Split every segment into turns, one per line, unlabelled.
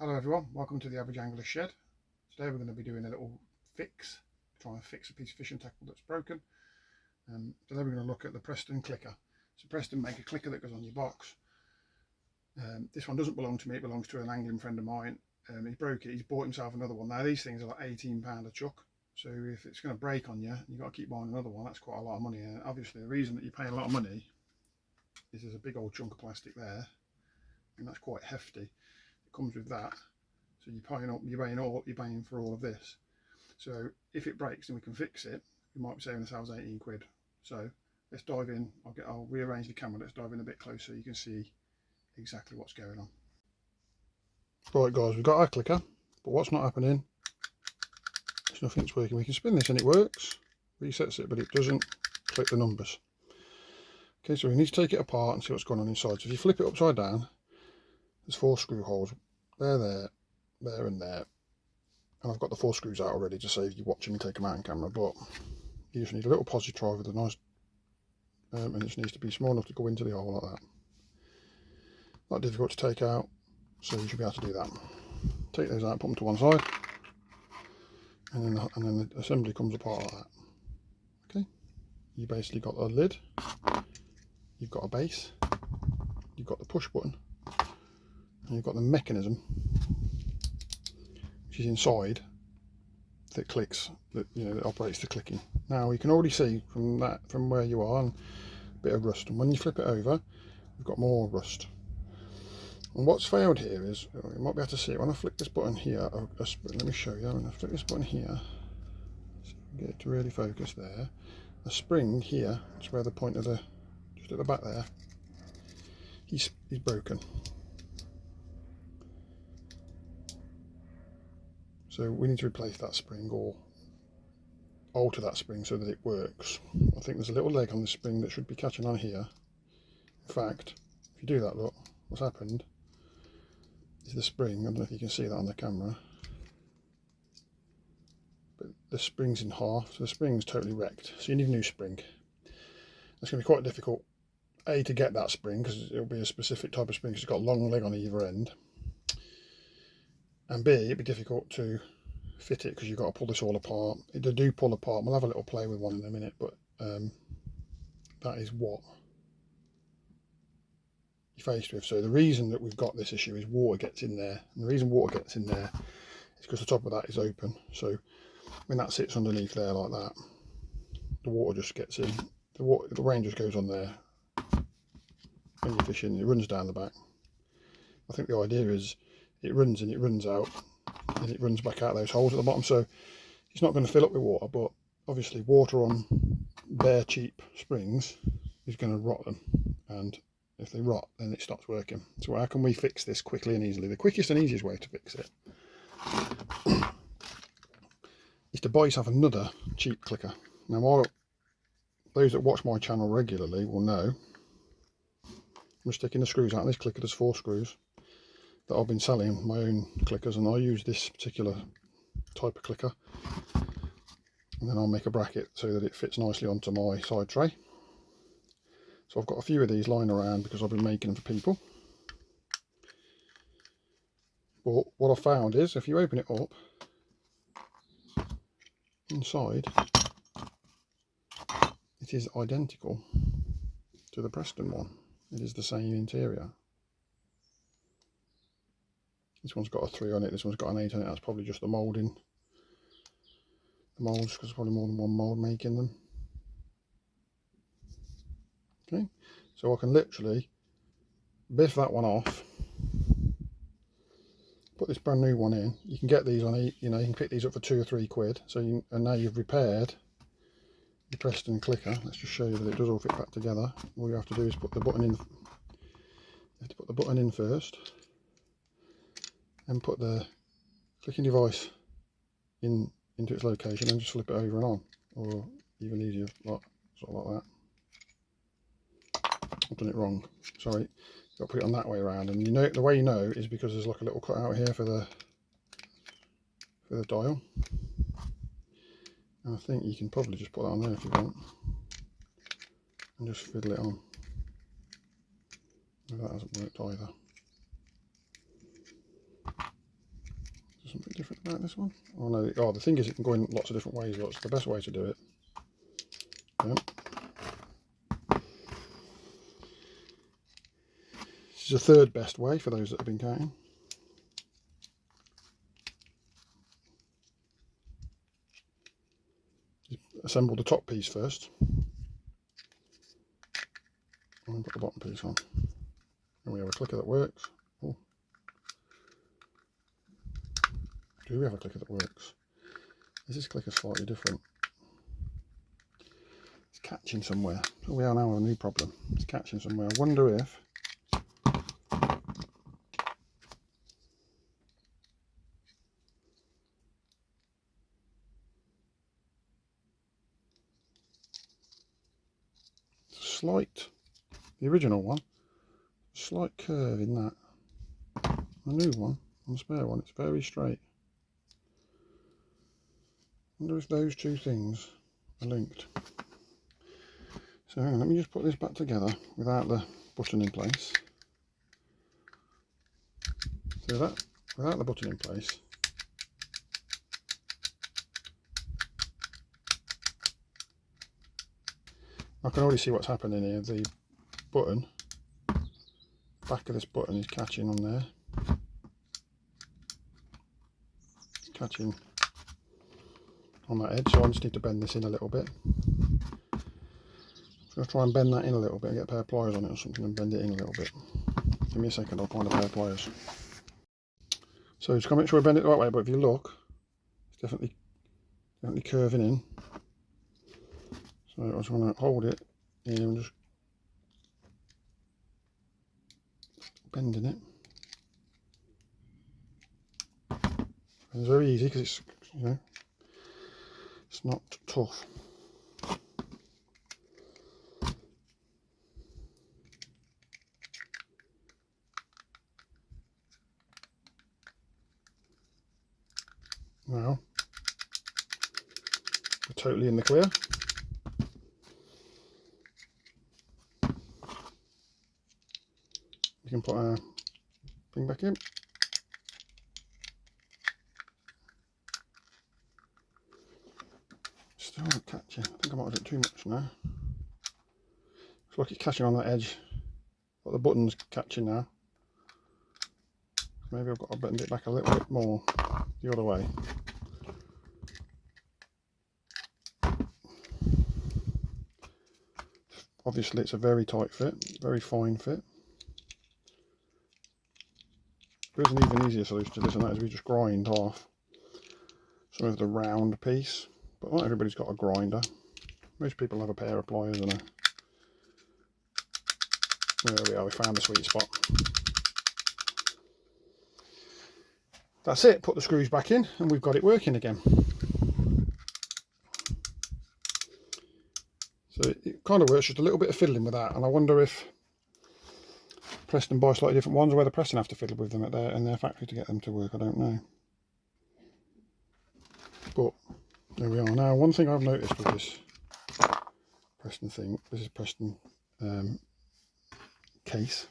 Hello everyone, welcome to the Average Angler Shed. Today we're going to be doing a little fix, trying to fix a piece of fishing tackle that's broken. Today we're going to look at the Preston clicker. So Preston make a clicker that goes on your box. This one doesn't belong to me, it belongs to an angling friend of mine. He broke it, he's bought himself another one. Now these things are like £18 a chuck, so if it's going to break on you, you've got to keep buying another one. That's quite a lot of money, and obviously the reason that you pay a lot of money is there's a big old chunk of plastic there, and that's quite hefty. Comes with that, so you're paying for all of this. So if it breaks and we can fix it, we might be saving ourselves 18 quid. So let's dive in. I'll rearrange the camera. Let's dive in a bit closer so you can see exactly what's going on. Right guys, we've got our clicker, but what's not happening is nothing's working. We can spin this and it works, resets it, but it doesn't click the numbers. Okay, so we need to take it apart and see what's going on inside. So if you flip it upside down, there's 4 screw holes. There, and there. And I've got the 4 screws out already to save you watching me take them out on camera, but you just need a little positron with a nice, and it just needs to be small enough to go into the hole like that. Not difficult to take out, so you should be able to do that. Take those out, put them to one side, and then the assembly comes apart like that. Okay, you basically got a lid, you've got a base, you've got the push button, and you've got the mechanism which is inside that clicks, that operates the clicking. Now you can already see from where you are, and a bit of rust, and when you flip it over you've got more rust. And what's failed here is, you might be able to see it when I flick this button here. Let me show you. When I flick this button here, so get it to really focus there, the spring here, it's where the point of the, just at the back there, he's broken. So we need to replace that spring or alter that spring so that it works. I think there's a little leg on the spring that should be catching on here. In fact, if you do that, look, what's happened is the spring, I don't know if you can see that on the camera, but the spring's in half, so the spring's totally wrecked. So you need a new spring. It's going to be quite difficult, A, to get that spring, because it'll be a specific type of spring because it's got a long leg on either end. And B, it'd be difficult to fit it because you've got to pull this all apart. They do pull apart. We'll have a little play with one in a minute, but that is what you're faced with. So the reason that we've got this issue is water gets in there, and the reason water gets in there is because the top of that is open. So when that sits underneath there like that, the water just gets in. The rain just goes on there. When you're fishing, it runs down the back. I think the idea is it runs and it runs out, and it runs back out those holes at the bottom, so it's not going to fill up with water. But obviously water on bare cheap springs is going to rot them, and if they rot then it stops working. So how can we fix this quickly and easily? The quickest and easiest way to fix it is to buy yourself another cheap clicker. Now those that watch my channel regularly will know I'm sticking the screws out in this clicker. There's 4 screws that I've been selling my own clickers, and I use this particular type of clicker, and then I'll make a bracket so that it fits nicely onto my side tray. So I've got a few of these lying around because I've been making them for people. But what I found is if you open it up, inside it is identical to the Preston one. It is the same interior. This one's got a 3 on it, this one's got an 8 on it. That's probably just the moulding. The moulds, because there's probably more than one mould making them. Okay, so I can literally biff that one off, put this brand new one in. You can get these on, you can pick these up for 2 or 3 quid. So and now you've repaired your Preston clicker. Let's just show you that it does all fit back together. All you have to do is put the button in. You have to put the button in first, and put the clicking device into its location, and just flip it over and on, or even easier, sort of like that. I've done it wrong, sorry. You've got to put it on that way around, and the way you know is because there's like a little cut out here for the dial, and I think you can probably just put that on there if you want, and just fiddle it on. No, that hasn't worked either. there something different about this one? Oh no, oh the thing is it can go in lots of different ways. What's the best way to do it? Yep. This is the third best way for those that have been counting. Assemble the top piece first and put the bottom piece on. And we have a clicker that works. Oh. Do we have a clicker that works? Is this clicker slightly different? It's catching somewhere. So we are now a new problem. It's catching somewhere. I wonder if slight, the original one, slight curve in that. The new one, on the spare one, it's very straight. I wonder if those two things are linked. So hang on, let me just put this back together without the button in place. So that, without the button in place, I can already see what's happening here. The button, back of this button is catching on there. It's catching on that edge, so I just need to bend this in a little bit. I'm going to try and bend that in a little bit and get a pair of pliers on it or something and bend it in a little bit. Give me a second, I'll find a pair of pliers. So just gotta make sure I bend it the right way, but if you look, it's definitely curving in. So I just want to hold it in and just bending it. And it's very easy because it's, you know, it's not tough. Now we're totally in the clear. You can put our thing back in. Still not catching. I think I might have done too much now. Looks like it's catching on that edge, but the button's catching now. Maybe I've got to bend it back a little bit more the other way. Obviously it's a very tight fit, very fine fit. There is an even easier solution to this, and that is we just grind off some of the round piece, but not everybody's got a grinder. Most people have a pair of pliers and a... There we are, we found the sweet spot. That's it, put the screws back in and we've got it working again. So it kind of works, just a little bit of fiddling with that, and I wonder if Preston buy slightly different ones, or whether Preston have to fiddle with them at in their factory to get them to work, I don't know. But there we are. Now, one thing I've noticed with this Preston thing, this is Preston case.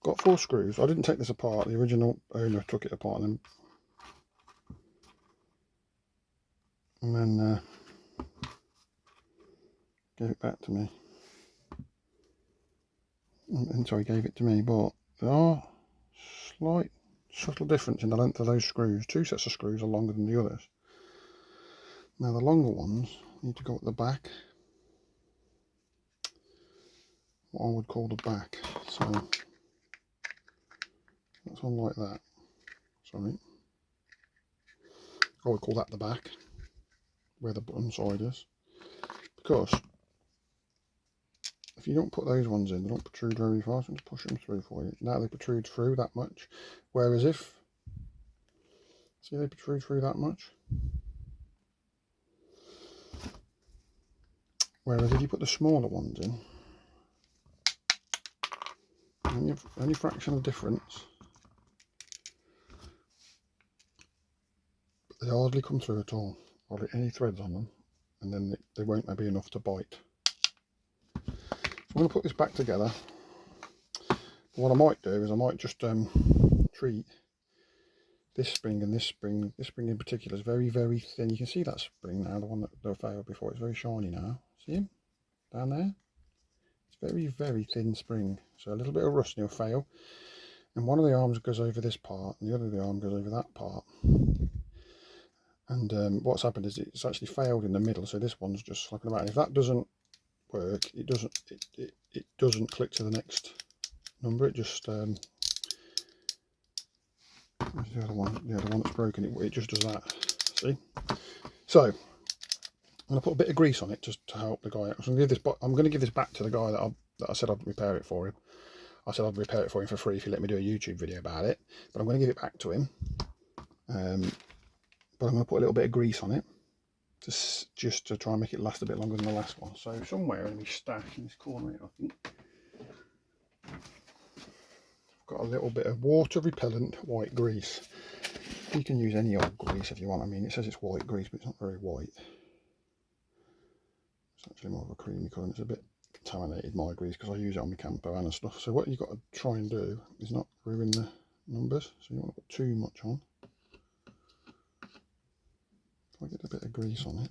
Got 4 screws. I didn't take this apart. The original owner took it apart and then gave it back to me. And so he gave it to me, but there are slight subtle difference in the length of those screws. 2 sets of screws are longer than the others. Now the longer ones need to go at the back, what I would call the back. So that's on like that. Sorry, I would call that the back, where the button side is, because if you don't put those ones in, they don't protrude very far, so I'm just push them through for you. Now they protrude through that much, whereas if, see, they protrude through that much. Whereas if you put the smaller ones in, only fraction of difference, but they hardly come through at all, hardly any threads on them, and then they won't be enough to bite. I'm going to put this back together. What I might do is I might just treat this spring and this spring in particular is very, very thin. You can see that spring now, the one that failed before. It's very shiny now. See him down there? It's very, very thin spring. So a little bit of rust and he'll fail. And one of the arms goes over this part and the other of the arm goes over that part. And what's happened is it's actually failed in the middle. So this one's just slapping about. And if that doesn't work, it doesn't click to the next number. It just the other one that's broken, it just does that. See? So I'm going to put a bit of grease on it just to help the guy out. So I'm going to give this back to the guy that I said I'd repair it for him. I said I'd repair it for him for free if he let me do a YouTube video about it. But I'm going to give it back to him. But I'm going to put a little bit of grease on it just to try and make it last a bit longer than the last one. So somewhere in my stash in this corner here, I think, I've got a little bit of water repellent white grease. You can use any old grease if you want. I mean, it says it's white grease, but it's not very white. It's actually more of a creamy colour, and it's a bit contaminated, my grease, because I use it on my camper and stuff. So what you've got to try and do is not ruin the numbers. So you don't want to put too much on. I'll get a bit of grease on it.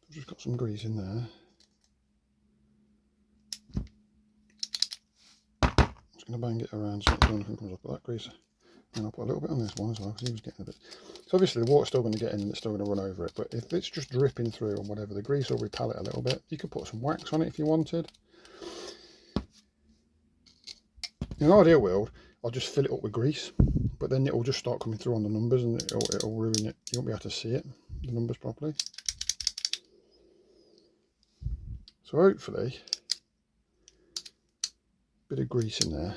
I've just got some grease in there. I'm just going to bang it around so nothing comes up with that grease. And I'll put a little bit on this one as well, because he was getting a bit. So obviously the water's still going to get in and it's still going to run over it, but if it's just dripping through and whatever, the grease will repel it a little bit. You could put some wax on it if you wanted. In an ideal world, I'll just fill it up with grease, but then it will just start coming through on the numbers and it'll ruin it. You won't be able to see it, the numbers properly. So hopefully, a bit of grease in there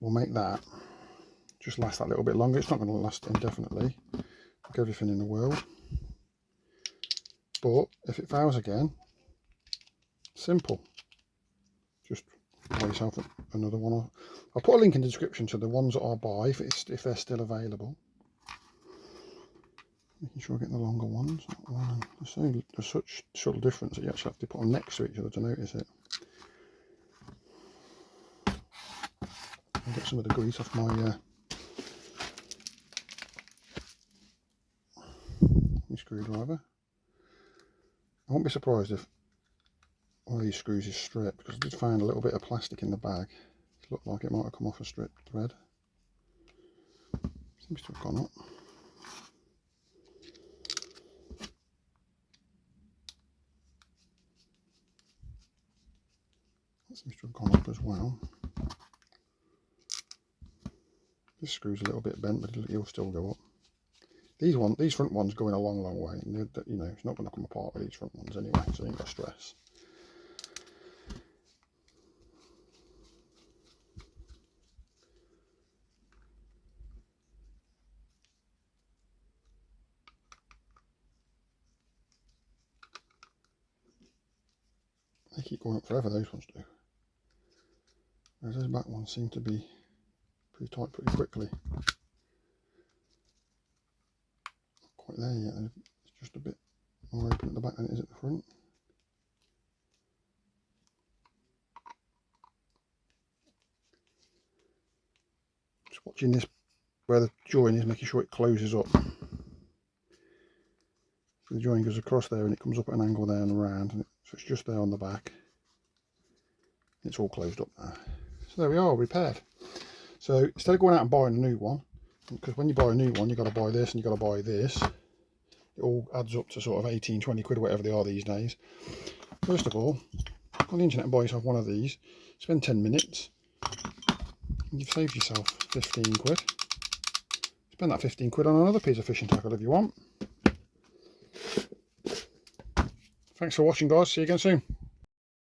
will make that just last that little bit longer. It's not going to last indefinitely, like everything in the world. But if it fails again, simple. Just buy yourself another one. I'll put a link in the description to the ones that I'll buy if they're still available. Making sure I get the longer ones. There's such subtle difference that you actually have to put them next to each other to notice it. I'll get some of the grease off my screwdriver. I won't be surprised if one of these screws is stripped, because I did find a little bit of plastic in the bag. It looked like it might have come off a stripped thread. Seems to have gone up. That seems to have gone up as well. This screw's a little bit bent, but it'll still go up. These front ones go in a long, long way. And you know, it's not going to come apart with these front ones anyway, so you ain't got to stress. They keep going up forever, those ones do. Whereas those back ones seem to be pretty tight pretty quickly. Not quite there yet, it's just a bit more open at the back than it is at the front. Just watching this, where the join is, making sure it closes up. So the join goes across there and it comes up at an angle there and around, and so it's just there on the back. It's all closed up now. So there we are, repaired. So instead of going out and buying a new one, because when you buy a new one, you've got to buy this and you've got to buy this. It all adds up to sort of 18, 20 quid, or whatever they are these days. First of all, go on the internet and buy yourself one of these. Spend 10 minutes. And you've saved yourself 15 quid. Spend that 15 quid on another piece of fishing tackle if you want. Thanks for watching, guys. See you again soon.